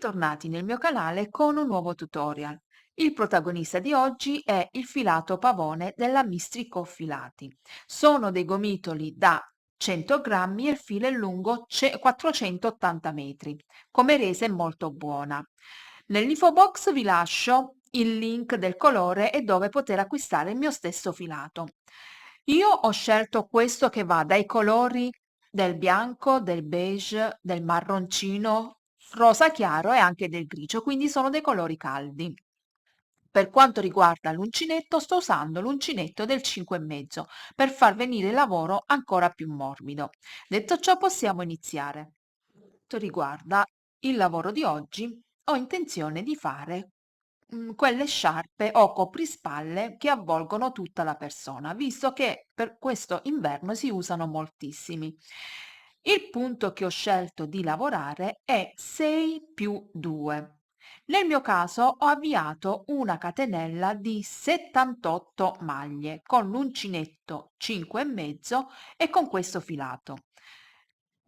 Bentornati nel mio canale con un nuovo tutorial. Il protagonista di oggi è il filato pavone della Mistrico Filati. Sono dei gomitoli da 100 grammi e il filo è lungo 480 metri. Come resa è molto buona. Nell'info box vi lascio il link del colore e dove poter acquistare il mio stesso filato. Io ho scelto questo che va dai colori del bianco, del beige, del marroncino, rosa chiaro e anche del grigio, quindi sono dei colori caldi. Per quanto riguarda l'uncinetto, sto usando l'uncinetto del 5,5 per far venire il lavoro ancora più morbido. Detto ciò, possiamo iniziare. Per quanto riguarda il lavoro di oggi, ho intenzione di fare quelle sciarpe o coprispalle che avvolgono tutta la persona, visto che per questo inverno si usano moltissimi. Il punto che ho scelto di lavorare è 6 più 2. Nel mio caso ho avviato una catenella di 78 maglie con l'uncinetto 5,5 e con questo filato.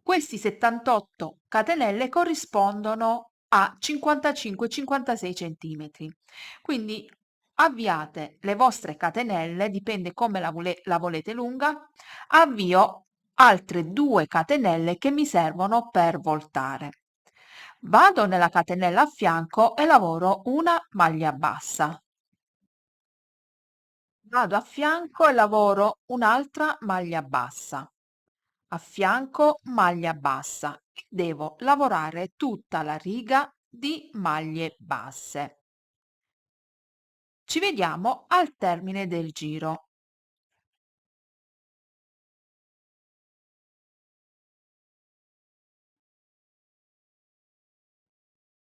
Questi 78 catenelle corrispondono a 55-56 centimetri. Quindi avviate le vostre catenelle, dipende come la volete lunga, avvio altre 2 catenelle che mi servono per voltare. Vado nella catenella a fianco e lavoro una maglia bassa. Vado a fianco e lavoro un'altra maglia bassa. A fianco maglia bassa e devo lavorare tutta la riga di maglie basse. Ci vediamo al termine del giro.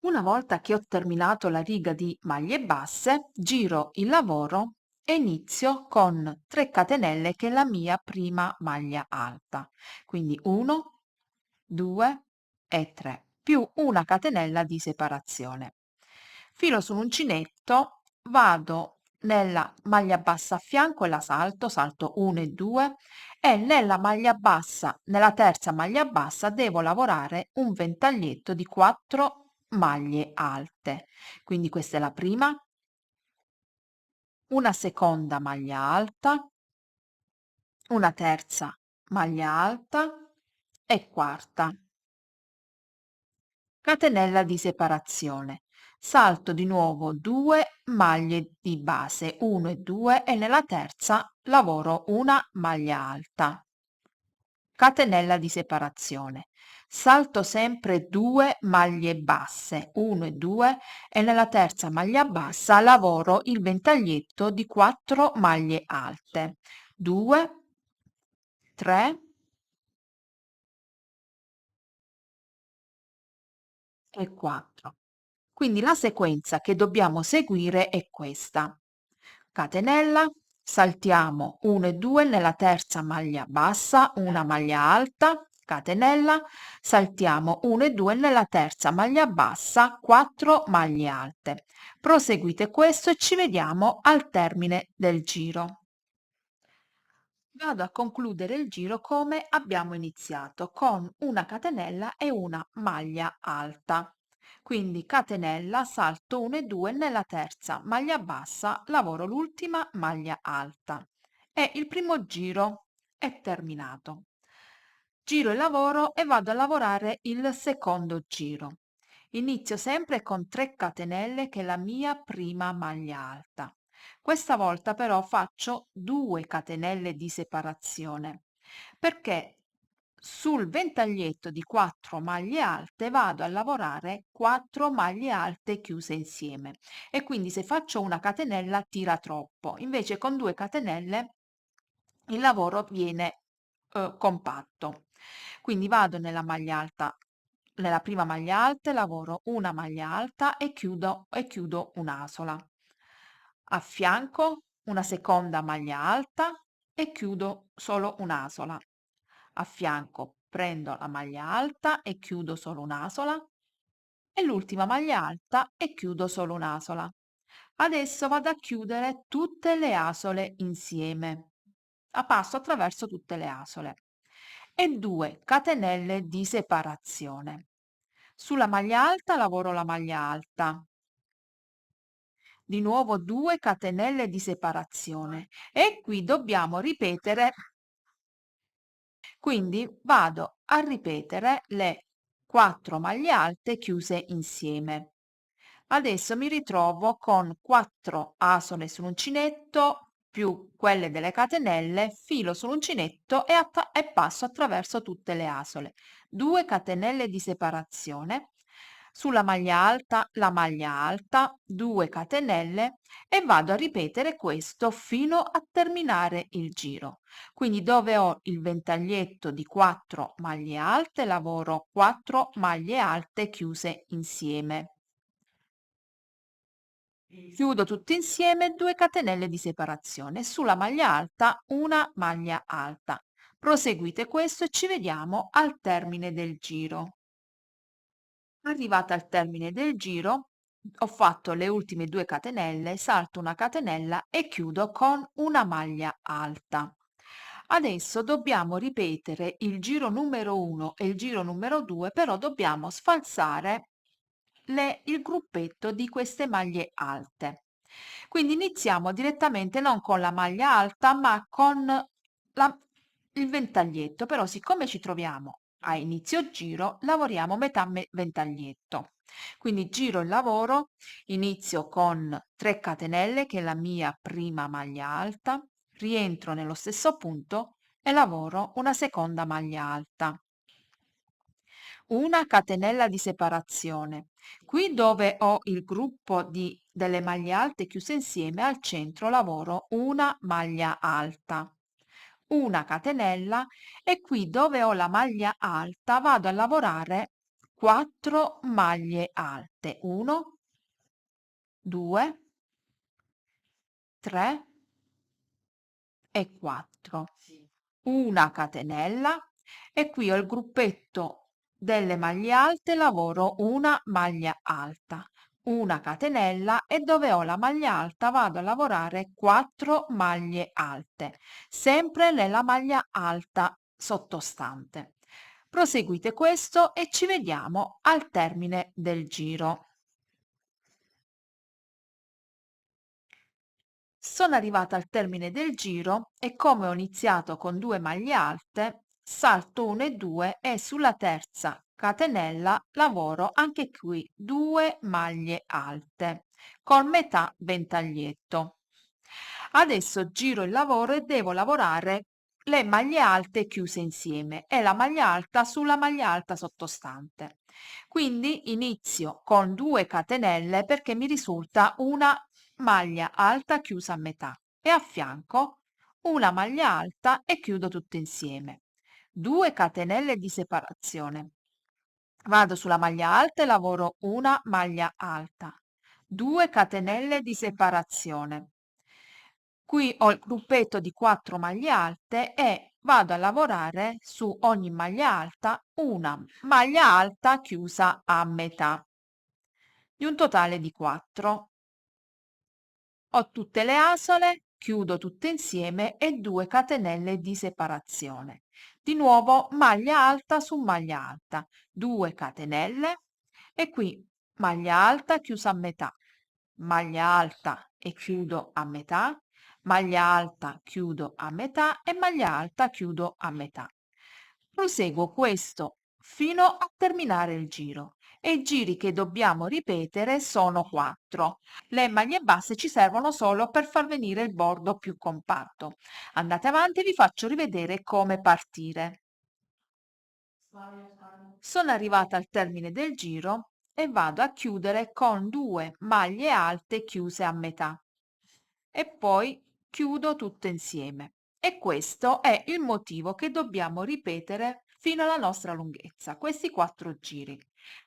Una volta che ho terminato la riga di maglie basse, giro il lavoro e inizio con 3 catenelle che è la mia prima maglia alta. Quindi 1, 2 e 3, più una catenella di separazione. Filo sull'uncinetto, vado nella maglia bassa a fianco e la salto, salto 1 e 2 e nella maglia bassa, nella terza maglia bassa devo lavorare un ventaglietto di 4 maglie alte. Quindi questa è la prima, una seconda maglia alta, una terza maglia alta e quarta. Catenella di separazione. Salto di nuovo 2 maglie di base, 1 e 2 e nella terza lavoro una maglia alta. Catenella di separazione. Salto sempre 2 maglie basse, 1 e 2 e nella terza maglia bassa lavoro il ventaglietto di 4 maglie alte. 2, 3 e 4. Quindi la sequenza che dobbiamo seguire è questa. Catenella, saltiamo 1 e 2 nella terza maglia bassa, una maglia alta, catenella, saltiamo 1 e 2 nella terza maglia bassa, 4 maglie alte. Proseguite questo e ci vediamo al termine del giro. Vado a concludere il giro come abbiamo iniziato, con una catenella e una maglia alta. Quindi catenella, salto 1 e 2 nella terza maglia bassa, lavoro l'ultima maglia alta e il primo giro è terminato. Giro il lavoro e vado a lavorare il secondo giro. Inizio sempre con 3 catenelle che è la mia prima maglia alta. Questa volta però faccio 2 catenelle di separazione perché sul ventaglietto di 4 maglie alte vado a lavorare 4 maglie alte chiuse insieme e quindi se faccio una catenella tira troppo, invece con 2 catenelle il lavoro viene compatto. Quindi vado nella maglia alta, nella prima maglia alta, lavoro una maglia alta e chiudo un'asola. A fianco una seconda maglia alta e chiudo solo un'asola. A fianco prendo la maglia alta e chiudo solo un'asola e l'ultima maglia alta e chiudo solo un'asola. Adesso vado a chiudere tutte le asole insieme. Passo attraverso tutte le asole e 2 catenelle di separazione. Sulla maglia alta lavoro la maglia alta, di nuovo 2 catenelle di separazione e qui dobbiamo ripetere, quindi vado a ripetere le 4 maglie alte chiuse insieme. Adesso mi ritrovo con 4 asole sull'uncinetto più quelle delle catenelle, filo sull'uncinetto e passo attraverso tutte le asole. 2 catenelle di separazione, sulla maglia alta la maglia alta, 2 catenelle e vado a ripetere questo fino a terminare il giro. Quindi dove ho il ventaglietto di 4 maglie alte, lavoro 4 maglie alte chiuse insieme. Chiudo tutte insieme 2 catenelle di separazione. Sulla maglia alta una maglia alta. Proseguite questo e ci vediamo al termine del giro. Arrivata al termine del giro, ho fatto le ultime 2 catenelle, salto una catenella e chiudo con una maglia alta. Adesso dobbiamo ripetere il giro numero 1 e il giro numero 2, però dobbiamo sfalsare il gruppetto di queste maglie alte. Quindi iniziamo direttamente non con la maglia alta, ma con il ventaglietto, però siccome ci troviamo a inizio giro, lavoriamo metà ventaglietto. Quindi giro il lavoro, inizio con 3 catenelle, che è la mia prima maglia alta, rientro nello stesso punto e lavoro una seconda maglia alta. Una catenella di separazione. Qui dove ho il gruppo delle maglie alte chiuse insieme, al centro lavoro una maglia alta, una catenella e qui dove ho la maglia alta vado a lavorare 4 maglie alte, 1, 2, 3 e 4. Una catenella e qui ho il gruppetto delle maglie alte, lavoro una maglia alta, una catenella e dove ho la maglia alta vado a lavorare 4 maglie alte, sempre nella maglia alta sottostante. Proseguite questo e ci vediamo al termine del giro. Sono arrivata al termine del giro e come ho iniziato con 2 maglie alte, salto 1 e 2 e sulla terza catenella lavoro anche qui 2 maglie alte con metà ventaglietto. Adesso giro il lavoro e devo lavorare le maglie alte chiuse insieme e la maglia alta sulla maglia alta sottostante. Quindi inizio con 2 catenelle perché mi risulta una maglia alta chiusa a metà e a fianco una maglia alta e chiudo tutto insieme. 2 catenelle di separazione. Vado sulla maglia alta e lavoro una maglia alta. 2 catenelle di separazione. Qui ho il gruppetto di 4 maglie alte e vado a lavorare su ogni maglia alta una maglia alta chiusa a metà di un totale di 4. Ho tutte le asole, chiudo tutte insieme e 2 catenelle di separazione. Di nuovo maglia alta su maglia alta, 2 catenelle e qui maglia alta chiusa a metà, maglia alta e chiudo a metà, maglia alta, chiudo a metà e maglia alta, chiudo a metà. Proseguo questo fino a terminare il giro e i giri che dobbiamo ripetere sono 4. Le maglie basse ci servono solo per far venire il bordo più compatto. Andate avanti e vi faccio rivedere come partire. Sono arrivata al termine del giro e vado a chiudere con 2 maglie alte chiuse a metà e poi chiudo tutto insieme. E questo è il motivo che dobbiamo ripetere fino alla nostra lunghezza, questi 4 giri.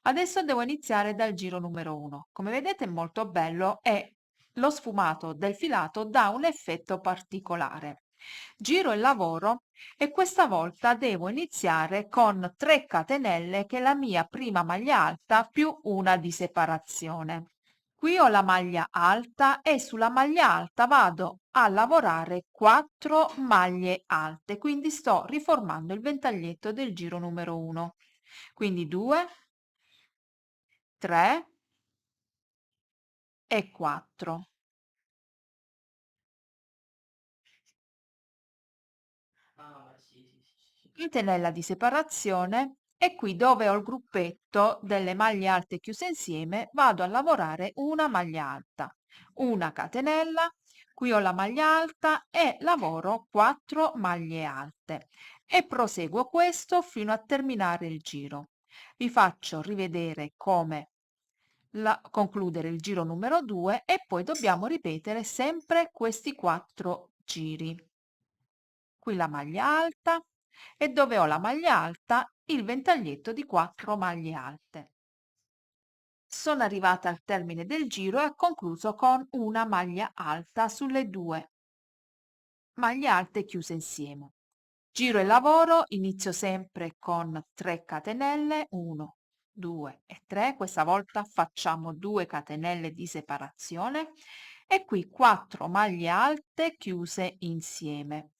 Adesso devo iniziare dal giro numero 1. Come vedete è molto bello e lo sfumato del filato dà un effetto particolare. Giro il lavoro e questa volta devo iniziare con 3 catenelle che è la mia prima maglia alta più una di separazione. Qui ho la maglia alta e sulla maglia alta vado a lavorare 4 maglie alte, quindi sto riformando il ventaglietto del giro numero 1. Quindi 2, 3 e 4. Catenella di separazione e qui dove ho il gruppetto delle maglie alte chiuse insieme vado a lavorare una maglia alta, una catenella, qui ho la maglia alta e lavoro 4 maglie alte e proseguo questo fino a terminare il giro. Vi faccio rivedere come concludere il giro numero 2 e poi dobbiamo ripetere sempre questi 4 giri. Qui la maglia alta e dove ho la maglia alta il ventaglietto di 4 maglie alte. Sono arrivata al termine del giro e ho concluso con una maglia alta sulle 2 maglie alte chiuse insieme. Giro e lavoro, inizio sempre con 3 catenelle, 1, 2 e 3, questa volta facciamo 2 catenelle di separazione e qui 4 maglie alte chiuse insieme.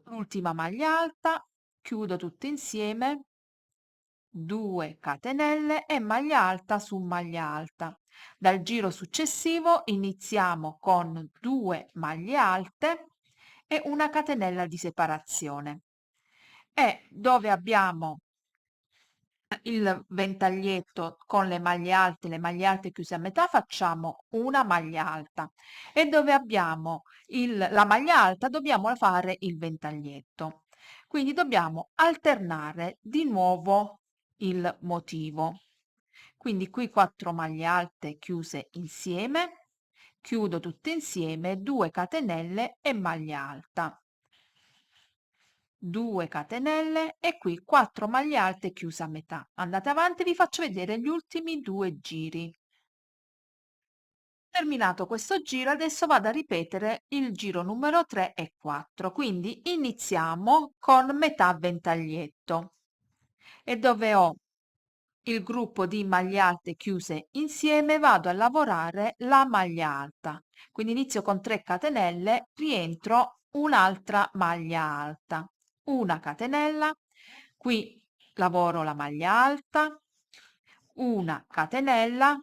L'ultima maglia alta, chiudo tutte insieme, 2 catenelle e maglia alta su maglia alta. Dal giro successivo iniziamo con 2 maglie alte e una catenella di separazione e dove abbiamo il ventaglietto con le maglie alte chiuse a metà facciamo una maglia alta e dove abbiamo la maglia alta dobbiamo fare il ventaglietto. Quindi dobbiamo alternare di nuovo il motivo. Quindi qui 4 maglie alte chiuse insieme, chiudo tutte insieme, 2 catenelle e maglia alta. 2 catenelle e qui 4 maglie alte chiuse a metà. Andate avanti, vi faccio vedere gli ultimi 2 giri. Terminato questo giro, adesso vado a ripetere il giro numero 3 e 4. Quindi iniziamo con metà ventaglietto e dove ho il gruppo di maglie alte chiuse insieme vado a lavorare la maglia alta. Quindi inizio con 3 catenelle, rientro un'altra maglia alta, una catenella, qui lavoro la maglia alta, una catenella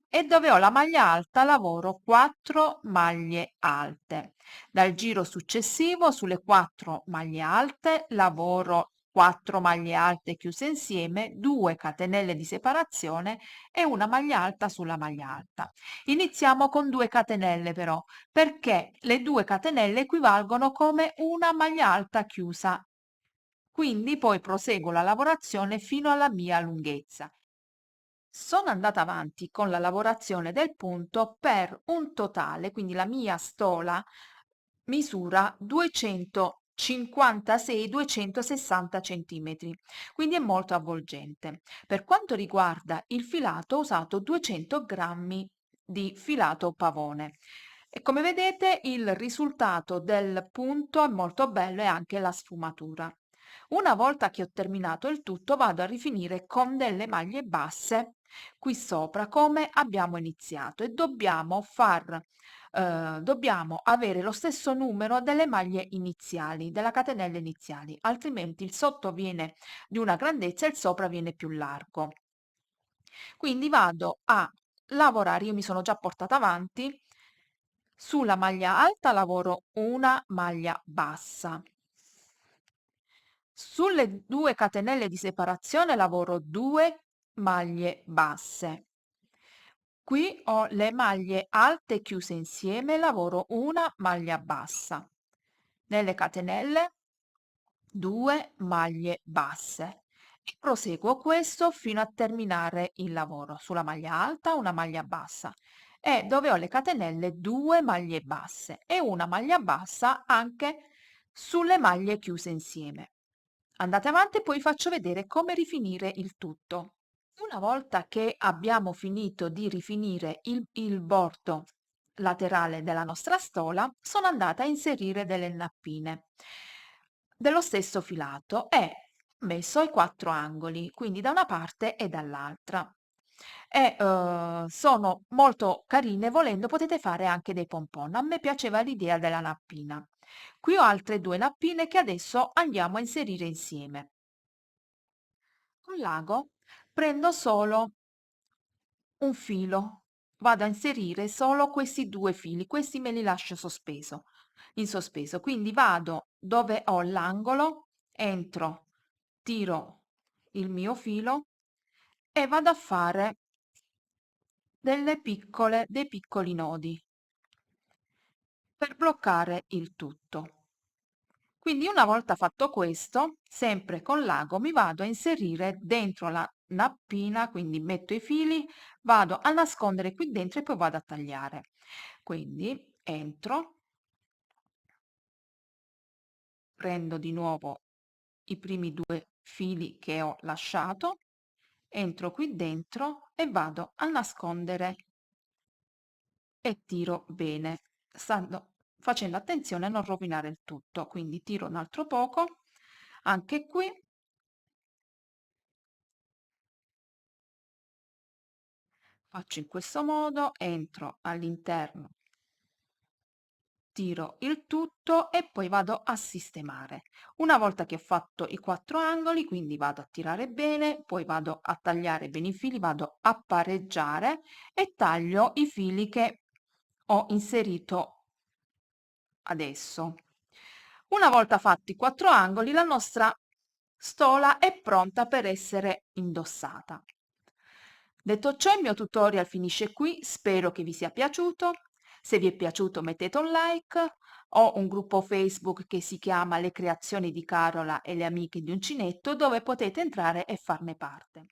e dove ho la maglia alta lavoro 4 maglie alte. Dal giro successivo sulle 4 maglie alte lavoro 4 maglie alte chiuse insieme, 2 catenelle di separazione e una maglia alta sulla maglia alta. Iniziamo con 2 catenelle però, perché le 2 catenelle equivalgono come una maglia alta chiusa. Quindi poi proseguo la lavorazione fino alla mia lunghezza. Sono andata avanti con la lavorazione del punto per un totale, quindi la mia stola misura 256-260 centimetri, quindi è molto avvolgente. Per quanto riguarda il filato ho usato 200 grammi di filato pavone. E come vedete il risultato del punto è molto bello e anche la sfumatura. Una volta che ho terminato il tutto vado a rifinire con delle maglie basse qui sopra come abbiamo iniziato e dobbiamo avere lo stesso numero delle maglie iniziali, della catenella iniziali, altrimenti il sotto viene di una grandezza e il sopra viene più largo. Quindi vado a lavorare, io mi sono già portata avanti, sulla maglia alta lavoro una maglia bassa. Sulle 2 catenelle di separazione lavoro 2 maglie basse. Qui ho le maglie alte chiuse insieme, lavoro una maglia bassa. Nelle catenelle 2 maglie basse e proseguo questo fino a terminare il lavoro. Sulla maglia alta una maglia bassa e dove ho le catenelle 2 maglie basse e una maglia bassa anche sulle maglie chiuse insieme. Andate avanti e poi faccio vedere come rifinire il tutto. Una volta che abbiamo finito di rifinire il bordo laterale della nostra stola, sono andata a inserire delle nappine dello stesso filato e messo ai 4 angoli, quindi da una parte e dall'altra. E sono molto carine, volendo potete fare anche dei pompon. A me piaceva l'idea della nappina. Qui ho altre 2 nappine che adesso andiamo a inserire insieme. Con l'ago prendo solo un filo, vado a inserire solo questi due fili, questi me li lascio in sospeso, quindi vado dove ho l'angolo, entro, tiro il mio filo e vado a fare dei piccoli nodi per bloccare il tutto. Quindi una volta fatto questo, sempre con l'ago mi vado a inserire dentro la nappina, quindi metto i fili, vado a nascondere qui dentro e poi vado a tagliare. Quindi entro, prendo di nuovo i primi due fili che ho lasciato, entro qui dentro e vado a nascondere e tiro bene, facendo attenzione a non rovinare il tutto. Quindi tiro un altro poco, anche qui. Faccio in questo modo, entro all'interno, tiro il tutto e poi vado a sistemare. Una volta che ho fatto i 4 angoli, quindi vado a tirare bene, poi vado a tagliare bene i fili, vado a pareggiare e taglio i fili che ho inserito adesso. Una volta fatti i 4 angoli, la nostra stola è pronta per essere indossata. Detto ciò, il mio tutorial finisce qui, spero che vi sia piaciuto. Se vi è piaciuto mettete un like. Ho un gruppo Facebook che si chiama Le creazioni di Carola e le amiche di uncinetto dove potete entrare e farne parte.